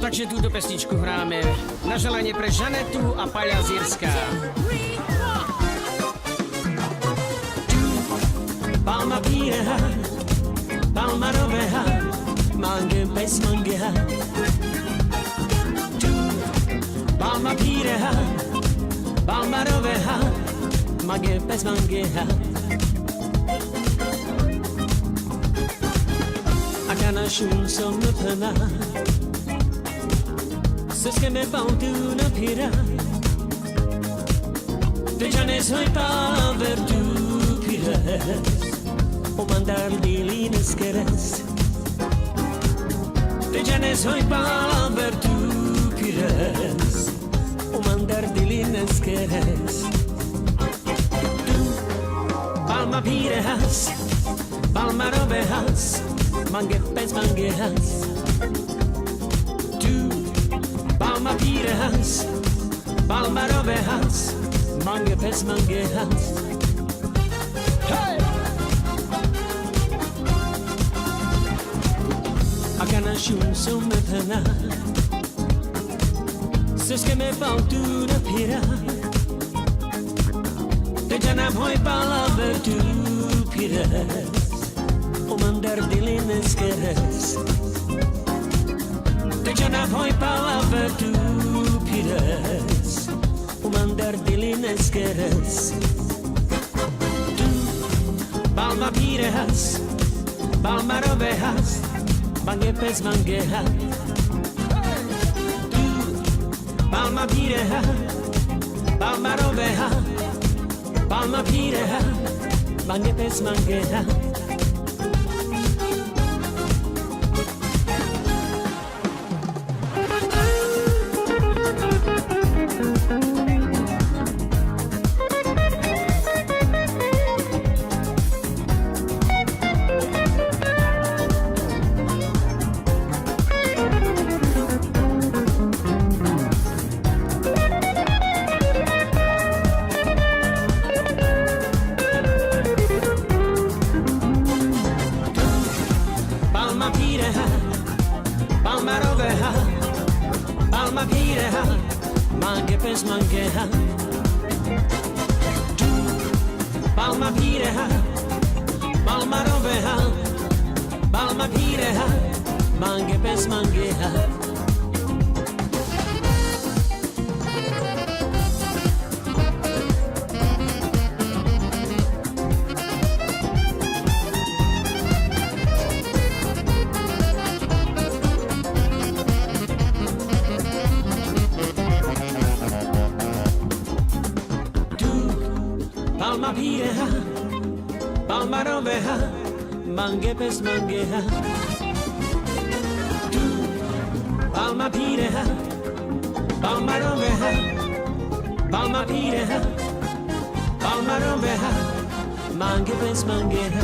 Takže túto pesničku hráme na želanie pre Žanetu a Paľa z Írska. Palma pireha, palma roveha, mange pes mangeha. Palma pireha, palma roveha, mange pes mangeha. Akana shun som pena, siske me pautu na pira. Dejane soy pa ver tu pires. O mandar dilines queres. Dejane soy pa ver tu pires. O mandar dilines queres. Tu palma pirejas, palma rovejas, manguepes manguejas. Tu palma pirejas, palma rovejas, manguepes manguejas. Hey! Akana shun som me pena, siske me pautu na pira. Dejana voy pa ver tu pires. O mandar dilines queres. Dejana voy pa ver tu pires. O mandar dilines queres. Tu palma pirejas, palma rovejas, manguepes mangueja. Tu palma pireja, palma roveja, palma pireja, manguepes mangueja. Palma pireja, palma roveja, palma pireja, manguepes mangueja. Tu palma pireja, palma roveja, palma pireja, manguepes mangueja. Palma pireja, palma roveja, manguepes mangueja. Tu palma pireja, palma roveja, palma pireja, palma roveja, manguepes mangueja.